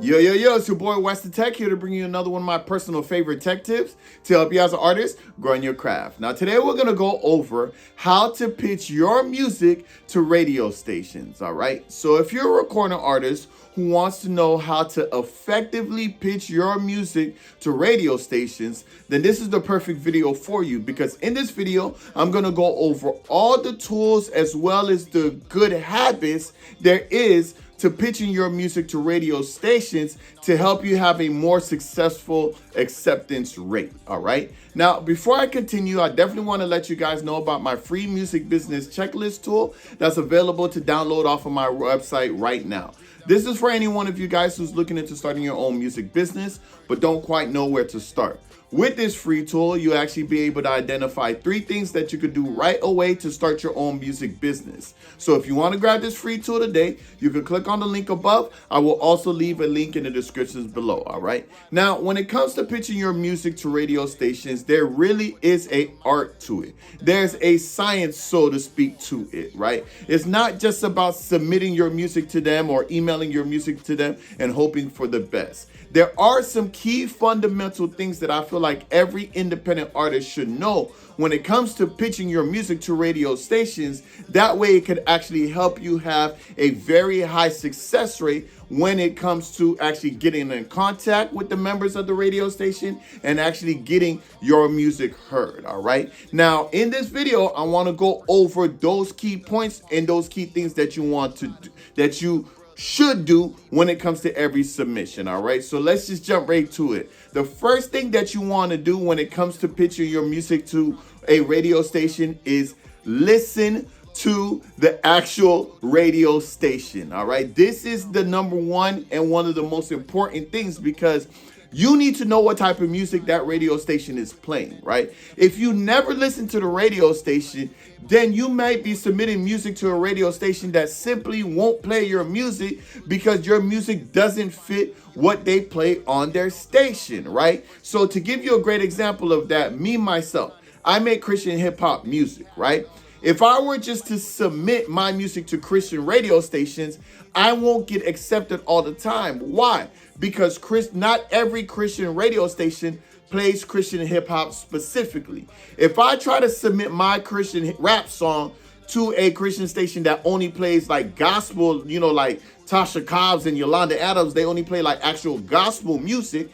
Yo, it's your boy WesTheTech here to bring you another one of my personal favorite tech tips to help you as an artist grow in your craft. Now, today we're going to go over how to pitch your music to radio stations, all right? So if you're a recording artist who wants to know how to effectively pitch your music to radio stations, then this is the perfect video for you, because in this video, I'm going to go over all the tools as well as the good habits there is to pitching your music to radio stations to help you have a more successful acceptance rate. All right. Now, before I continue, I definitely want to let you guys know about my free music business checklist tool that's available to download off of my website right now. This is for any one of you guys who's looking into starting your own music business, but don't quite know where to start. With this free tool, you'll actually be able to identify 3 things that you could do right away to start your own music business. So if you want to grab this free tool today, you can click on the link above. I will also leave a link in the descriptions below, all right? Now, when it comes to pitching your music to radio stations, there really is an art to it. There's a science, so to speak, to it, right? It's not just about submitting your music to them or emailing your music to them and hoping for the best. There are some key fundamental things that I feel like every independent artist should know when it comes to pitching your music to radio stations. That way it could actually help you have a very high success rate when it comes to actually getting in contact with the members of the radio station and actually getting your music heard. All right. Now, in this video, I want to go over those key points and those key things that you want to do, that you should do when it comes to every submission. All right, so let's just jump right to it. The first thing that you want to do when it comes to pitching your music to a radio station is listen to the actual radio station. All right, this is the number one and one of the most important things, because you need to know what type of music that radio station is playing, right? If you never listen to the radio station, then you might be submitting music to a radio station that simply won't play your music because your music doesn't fit what they play on their station, right? So to give you a great example of that, myself, I make Christian hip hop music, right? If I were just to submit my music to Christian radio stations, I won't get accepted all the time. Why? Because not every Christian radio station plays Christian hip hop specifically. If I try to submit my Christian rap song to a Christian station that only plays like gospel, like Tasha Cobbs and Yolanda Adams, they only play like actual gospel music,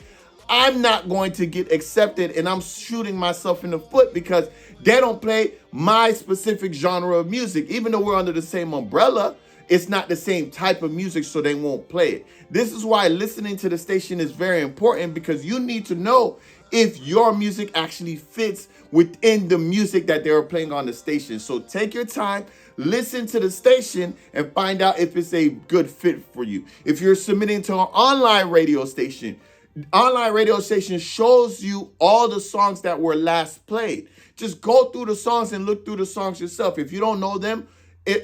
I'm not going to get accepted, and I'm shooting myself in the foot because they don't play my specific genre of music. Even though we're under the same umbrella, it's not the same type of music, so they won't play it. This is why listening to the station is very important, because you need to know if your music actually fits within the music that they're playing on the station. So take your time, listen to the station, and find out if it's a good fit for you. If you're submitting to an online radio station shows you all the songs that were last played. Just go through the songs and look through the songs yourself. If you don't know them,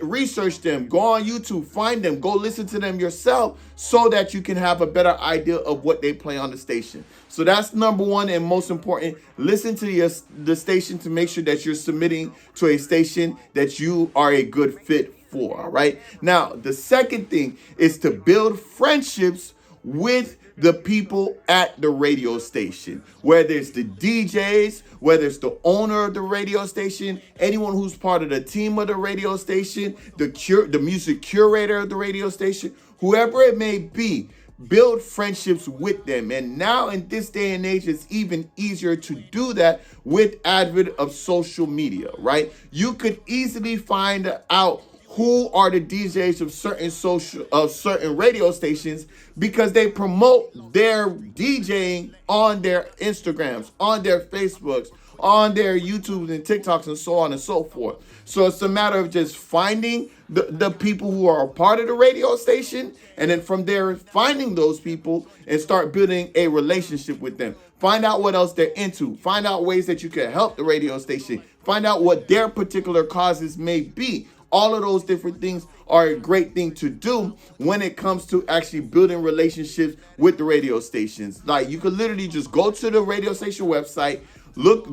research them, go on YouTube, find them, go listen to them yourself so that you can have a better idea of what they play on the station. So that's number one and most important. Listen to the station to make sure that you're submitting to a station that you are a good fit for. All right. Now, the second thing is to build friendships with the people at the radio station, whether it's the DJs, whether it's the owner of the radio station, anyone who's part of the team of the radio station, the music curator of the radio station, whoever it may be. Build friendships with them. And now in this day and age, it's even easier to do that with advent of social media, right? You could easily find out who are the DJs of certain radio stations, because they promote their DJing on their Instagrams, on their Facebooks, on their YouTubes and TikToks, and so on and so forth. So it's a matter of just finding the people who are a part of the radio station, and then from there finding those people and start building a relationship with them. Find out what else they're into. Find out ways that you can help the radio station. Find out what their particular causes may be. All of those different things are a great thing to do when it comes to actually building relationships with the radio stations. Like, you could literally just go to the radio station website,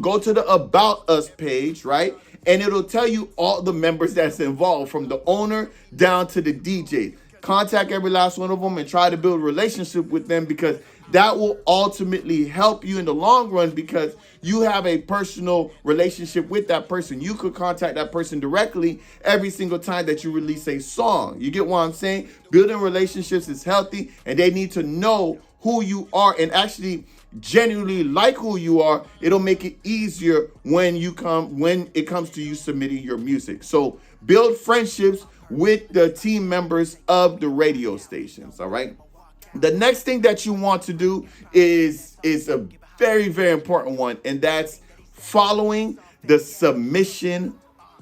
go to the About Us page, right? And it'll tell you all the members that's involved, from the owner down to the DJs. contact every last one of them and try to build a relationship with them, because that will ultimately help you in the long run, because you have a personal relationship with that person. You could contact that person directly every single time that you release a song. You get what I'm saying? Building relationships is healthy, and they need to know who you are and actually genuinely like who you are. It'll make it easier when it comes to you submitting your music. So build friendships with the team members of the radio stations. All right. The next thing that you want to do is a very, very important one, and that's following the submission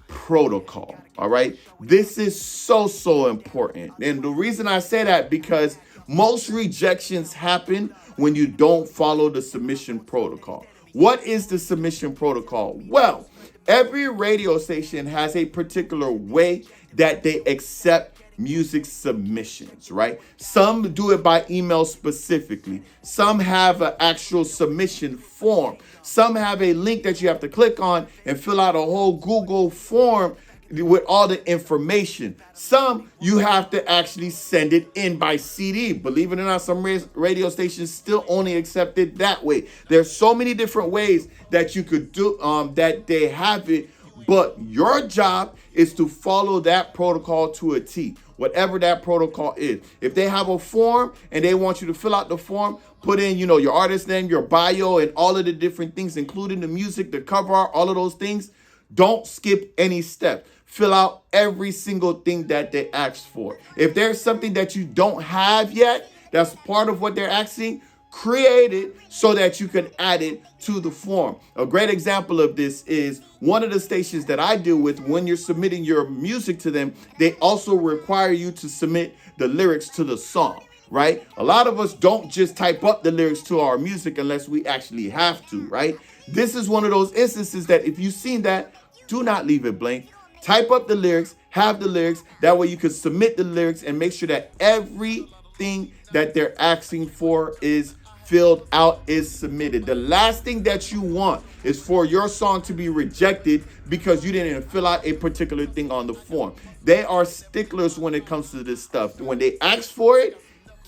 protocol. All right. This is so important. And the reason I say that, because most rejections happen when you don't follow the submission protocol. What is the submission protocol? Well, every radio station has a particular way that they accept music submissions, right? Some do it by email specifically. Some have an actual submission form. Some have a link that you have to click on and fill out a whole Google form with all the information. Some you have to actually send it in by CD. Believe it or not, some radio stations still only accept it that way. There's so many different ways that you could do that they have it, but your job is to follow that protocol to a T, whatever that protocol is. If they have a form and they want you to fill out the form, put in, your artist name, your bio, and all of the different things, including the music, the cover art, all of those things. Don't skip any step. Fill out every single thing that they asked for. If there's something that you don't have yet, that's part of what they're asking, create it so that you can add it to the form. A great example of this is one of the stations that I deal with. When you're submitting your music to them, they also require you to submit the lyrics to the song, right? A lot of us don't just type up the lyrics to our music unless we actually have to, right? This is one of those instances that if you've seen that, do not leave it blank. Type up the lyrics, have the lyrics. That way you can submit the lyrics and make sure that everything that they're asking for is filled out, is submitted. The last thing that you want is for your song to be rejected because you didn't fill out a particular thing on the form. They are sticklers when it comes to this stuff. When they ask for it,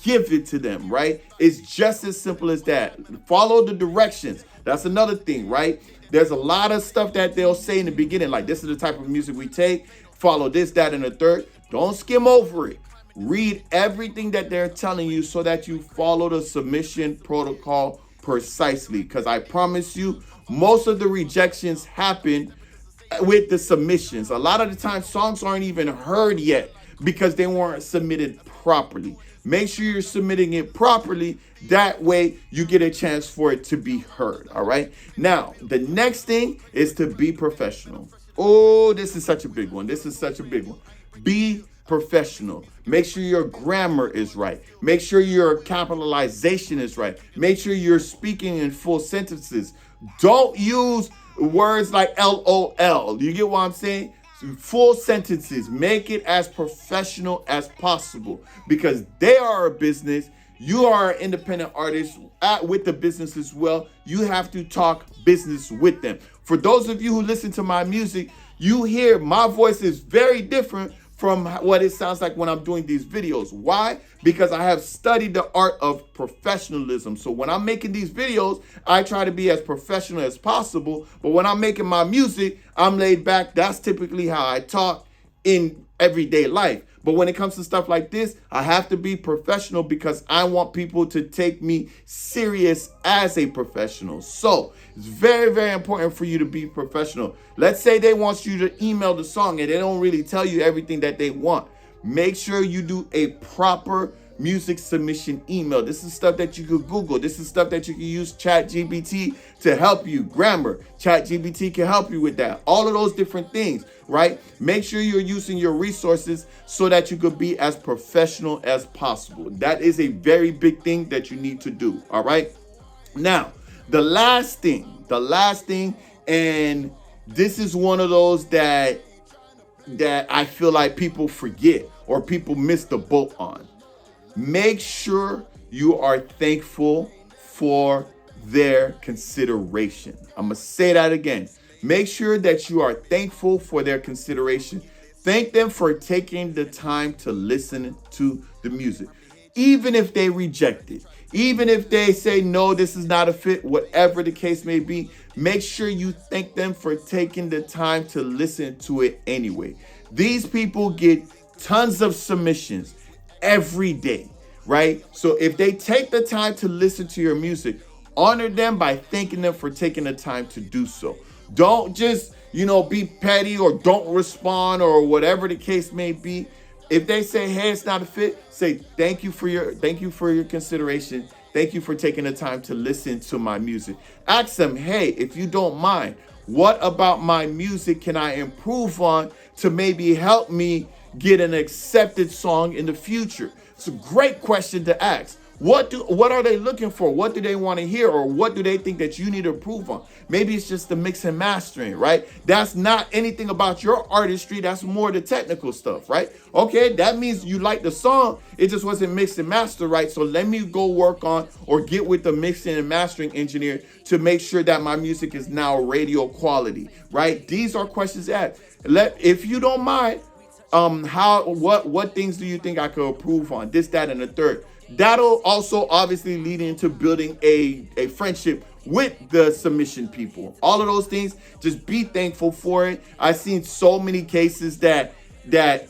give it to them, right? It's just as simple as that. Follow the directions. That's another thing, right? There's a lot of stuff that they'll say in the beginning, like, this is the type of music we take. Follow this, that, and the third. Don't skim over it. Read everything that they're telling you so that you follow the submission protocol precisely. Because I promise you, most of the rejections happen with the submissions. A lot of the time, songs aren't even heard yet because they weren't submitted properly. Make sure you're submitting it properly. That way you get a chance for it to be heard. All right. Now, the next thing is to be professional. Oh, this is such a big one. Be professional. Make sure your grammar is right. Make sure your capitalization is right. Make sure you're speaking in full sentences. Don't use words like LOL. You get what I'm saying? Full sentences. Make it as professional as possible, because they are a business. You are an independent artist with the business as well. You have to talk business with them. For those of you who listen to my music, you hear my voice is very different from what it sounds like when I'm doing these videos. Why? Because I have studied the art of professionalism. So when I'm making these videos, I try to be as professional as possible. But when I'm making my music, I'm laid back. That's typically how I talk in everyday life. But when it comes to stuff like this, I have to be professional because I want people to take me serious as a professional. So it's very, very important for you to be professional. Let's say they want you to email the song and they don't really tell you everything that they want. Make sure you do a proper music submission email. This is stuff that you could Google. This is stuff that you can use ChatGPT to help you. Grammar. ChatGPT can help you with that. All of those different things, right? Make sure you're using your resources so that you could be as professional as possible. That is a very big thing that you need to do, all right? Now, the last thing, and this is one of those that I feel like people forget or people miss the boat on. Make sure you are thankful for their consideration. I'm going to say that again. Make sure that you are thankful for their consideration. Thank them for taking the time to listen to the music. Even if they reject it, even if they say, no, this is not a fit, whatever the case may be, make sure you thank them for taking the time to listen to it anyway. These people get tons of submissions every day, right? So if they take the time to listen to your music, honor them by thanking them for taking the time to do so. Don't just, be petty or don't respond or whatever the case may be. If they say, hey, it's not a fit, say thank you for your consideration. Thank you for taking the time to listen to my music. Ask them, hey, if you don't mind, what about my music can I improve on to maybe help me get an accepted song in the future? It's a great question to ask. What are they looking for? What do they want to hear? Or what do they think that you need to improve on? Maybe it's just the mix and mastering, right? That's not anything about your artistry. That's more the technical stuff, right? Okay, that means you like the song. It just wasn't mixed and mastered right. So let me go work on or get with the mixing and mastering engineer to make sure that my music is now radio quality, right? These are questions asked. If you don't mind, what things do you think I could improve on? This, that, and the third. That'll also obviously lead into building a friendship with the submission people. All of those things, just be thankful for it. I've seen so many cases that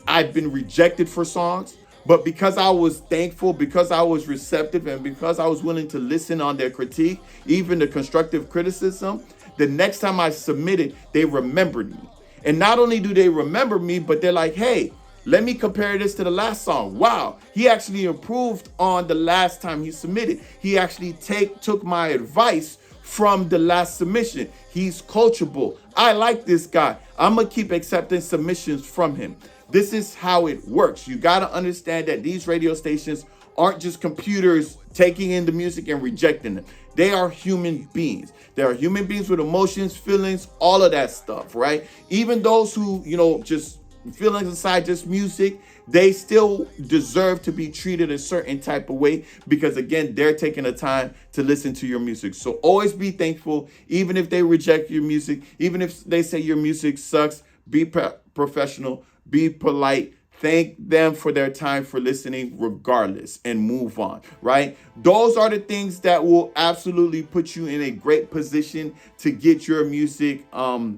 I've been rejected for songs, but because I was thankful, because I was receptive, and because I was willing to listen on their critique, even the constructive criticism, the next time I submitted, they remembered me. And not only do they remember me, but they're like, hey, let me compare this to the last song. Wow, he actually improved on the last time he submitted. He actually took my advice from the last submission. He's coachable. I like this guy. I'm going to keep accepting submissions from him. This is how it works. You got to understand that these radio stations aren't just computers taking in the music and rejecting it. They are human beings. They are human beings with emotions, feelings, all of that stuff, right? Even those who, just feelings aside, just music, they still deserve to be treated a certain type of way because, again, they're taking the time to listen to your music. So always be thankful, even if they reject your music, even if they say your music sucks. Be professional, be polite. Thank them for their time for listening regardless and move on, right? Those are the things that will absolutely put you in a great position to get your music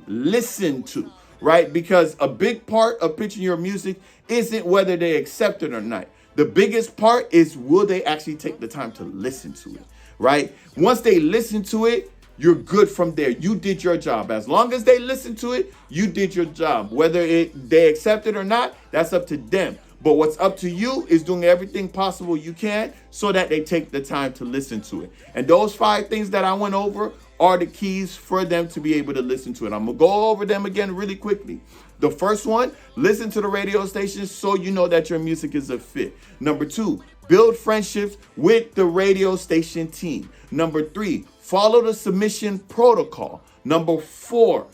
listened to, right? Because a big part of pitching your music isn't whether they accept it or not. The biggest part is, will they actually take the time to listen to it, right? Once they listen to it, you're good from there. You did your job. As long as they listen to it, you did your job. Whether they accept it or not, that's up to them. But what's up to you is doing everything possible you can so that they take the time to listen to it. And those 5 things that I went over are the keys for them to be able to listen to it. I'm going to go over them again really quickly. The first one, listen to the radio station so you know that your music is a fit. Number 2, build friendships with the radio station team. Number 3, follow the submission protocol. Number 4,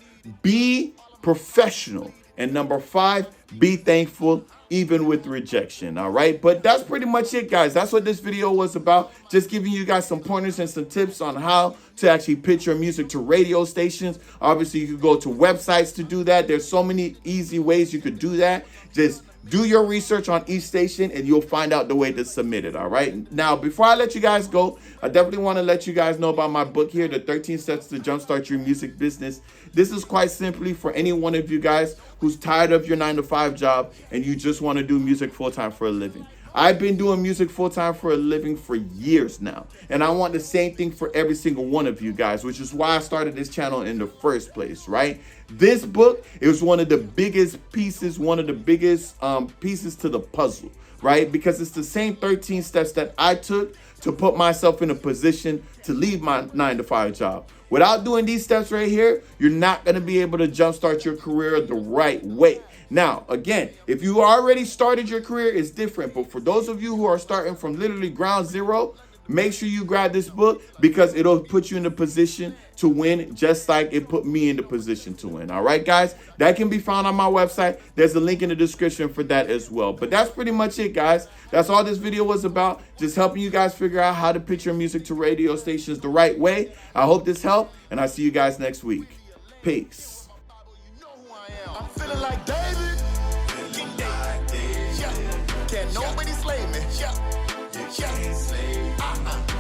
be professional. And number 5, be thankful even with rejection. All right. But that's pretty much it, guys. That's what this video was about. Just giving you guys some pointers and some tips on how to actually pitch your music to radio stations. Obviously, you could go to websites to do that. There's so many easy ways you could do that. Just do your research on each station and you'll find out the way to submit it. All right. Now, before I let you guys go, I definitely want to let you guys know about my book here, The 13 Steps to Jumpstart Your Music Business. This is quite simply for any one of you guys who's tired of your 9-to-5 job and you just want to do music full-time for a living. I've been doing music full-time for a living for years now, and I want the same thing for every single one of you guys, which is why I started this channel in the first place, right? This book is one of the biggest pieces, pieces to the puzzle, right? Because it's the same 13 steps that I took to put myself in a position to leave my 9-to-5 job. Without doing these steps right here, you're not going to be able to jumpstart your career the right way. Now, again, if you already started your career, it's different. But for those of you who are starting from literally ground zero, make sure you grab this book because it'll put you in a position to win, just like it put me in the position to win. All right, guys, that can be found on my website. There's a link in the description for that as well. But that's pretty much it, guys. That's all this video was about, just helping you guys figure out how to pitch your music to radio stations the right way. I hope this helped, and I'll see you guys next week. Peace. I'm feeling like David. Can't nobody slay me. Yeah.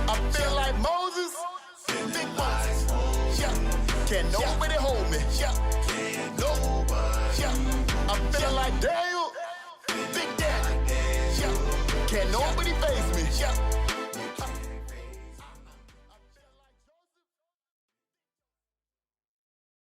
I feel like Moses. Big Moses. Yeah. Can't nobody hold me. Yeah. Yeah. I feel like Daniel. Big Daddy. Yeah. Can't nobody face me.